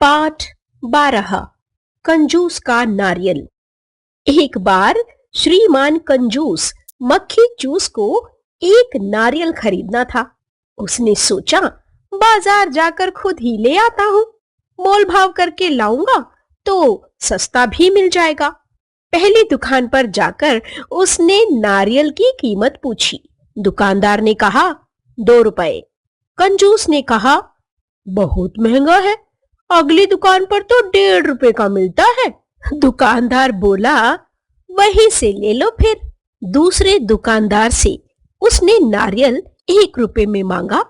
पाठ 12 कंजूस का नारियल। एक बार श्रीमान कंजूस मक्खी चूस को एक नारियल खरीदना था। उसने सोचा बाजार जाकर खुद ही ले आता हूँ, मोल भाव करके लाऊंगा तो सस्ता भी मिल जाएगा। पहली दुकान पर जाकर उसने नारियल की कीमत पूछी। दुकानदार ने कहा 2 रुपए। कंजूस ने कहा बहुत महंगा है, अगली दुकान पर तो 1.5 रुपए का मिलता है। दुकानदार बोला वहीं से ले लो फिर। दूसरे दुकानदार से उसने नारियल 1 रुपए में मांगा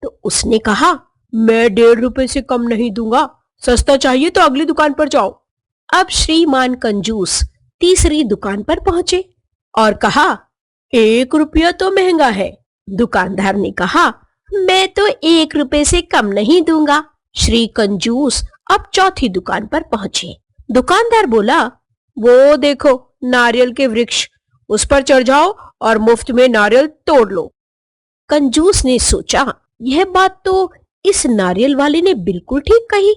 तो उसने कहा मैं 1.5 रुपए से कम नहीं दूंगा, सस्ता चाहिए तो अगली दुकान पर जाओ। अब श्रीमान कंजूस तीसरी दुकान पर पहुंचे और कहा 1 रुपया तो महंगा है। दुकानदार ने कहा मैं तो 1 रुपए से कम नहीं दूंगा। श्री कंजूस अब चौथी दुकान पर पहुंचे। दुकानदार बोला वो देखो नारियल के वृक्ष, उस पर चढ़ जाओ और मुफ्त में नारियल तोड़ लो। कंजूस ने सोचा यह बात तो इस नारियल वाले ने बिल्कुल ठीक कही।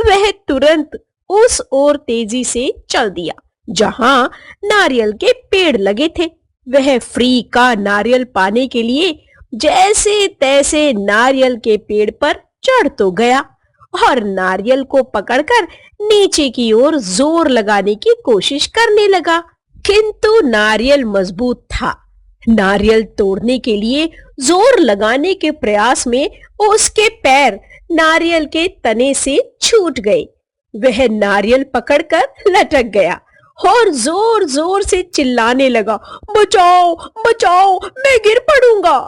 वह तुरंत उस ओर तेजी से चल दिया जहां नारियल के पेड़ लगे थे। वह फ्री का नारियल पाने के लिए जैसे तैसे नारियल के पेड़ पर चढ़ तो गया और नारियल को पकड़कर नीचे की ओर जोर लगाने की कोशिश करने लगा, किंतु नारियल मजबूत था। नारियल तोड़ने के लिए जोर लगाने के प्रयास में उसके पैर नारियल के तने से छूट गए। वह नारियल पकड़कर लटक गया और जोर जोर से चिल्लाने लगा बचाओ बचाओ, मैं गिर पड़ूंगा।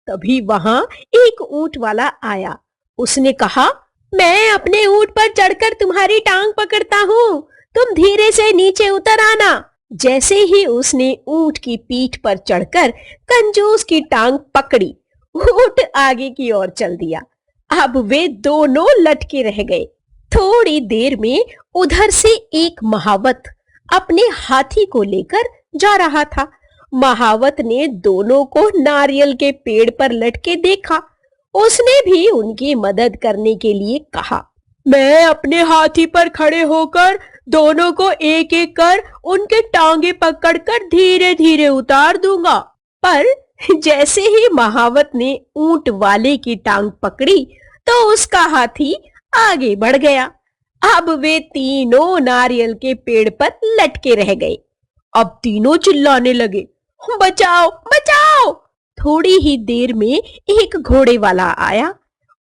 तभी वहां एक ऊंट वाला आया। उसने कहा मैं अपने ऊंट पर चढ़कर तुम्हारी टांग पकड़ता हूँ, तुम धीरे से नीचे उतर आना। जैसे ही उसने ऊंट की पीठ पर चढ़कर कंजूस की टांग पकड़ी, ऊंट आगे की ओर चल दिया। अब वे दोनों लटके रह गए। थोड़ी देर में उधर से एक महावत अपने हाथी को लेकर जा रहा था। महावत ने दोनों को नारियल के पेड़ पर लटके देखा। उसने भी उनकी मदद करने के लिए कहा मैं अपने हाथी पर खड़े होकर दोनों को एक एक कर उनके टांगे पकड़कर धीरे धीरे उतार दूंगा। पर जैसे ही महावत ने ऊंट वाले की टांग पकड़ी तो उसका हाथी आगे बढ़ गया। अब वे तीनों नारियल के पेड़ पर लटके रह गए। अब तीनों चिल्लाने लगे बचाओ बचाओ। थोड़ी ही देर में एक घोड़े वाला आया।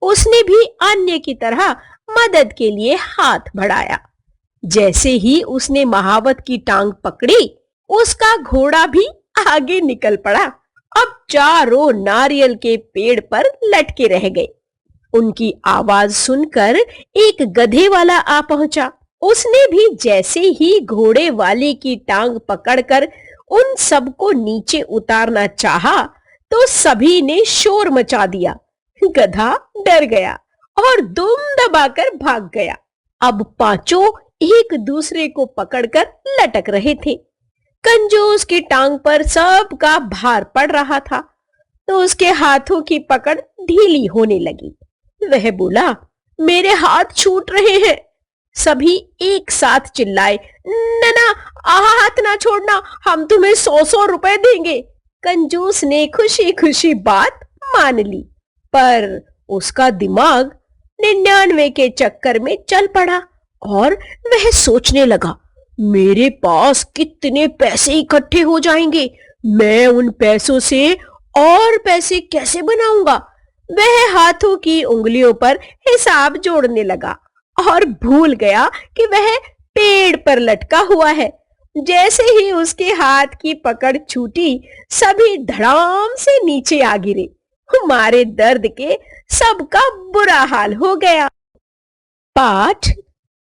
उसने भी अन्य की तरह मदद के लिए हाथ बढ़ाया। जैसे ही उसने महावत की टांग पकड़ी, उसका घोड़ा भी आगे निकल पड़ा। अब चारों नारियल के पेड़ पर लटके रह गए। उनकी आवाज सुनकर एक गधे वाला आ पहुंचा। उसने भी जैसे ही घोड़े वाले की टांग पकड़कर उन सबको नीचे उतारना चाहा तो सभी ने शोर मचा दिया। गधा डर गया और दुम दबाकर भाग गया। अब पांचों एक दूसरे को पकड़कर लटक रहे थे। कंजूस की टांग पर सबका भार पड़ रहा था तो उसके हाथों की पकड़ ढीली होने लगी। वह बोला मेरे हाथ छूट रहे हैं। सभी एक साथ चिल्लाए ना हाथ ना छोड़ना, हम तुम्हें 100 रुपए देंगे। कंजूस ने खुशी खुशी बात मान ली, पर उसका दिमाग 99 के चक्कर में चल पड़ा और वह सोचने लगा मेरे पास कितने पैसे इकट्ठे हो जाएंगे, मैं उन पैसों से और पैसे कैसे बनाऊंगा। वह हाथों की उंगलियों पर हिसाब जोड़ने लगा और भूल गया कि वह पेड़ पर लटका हुआ है। जैसे ही उसके हाथ की पकड़ छूटी, सभी धड़ाम से नीचे आ गिरे। मारे दर्द के सबका बुरा हाल हो गया। पाठ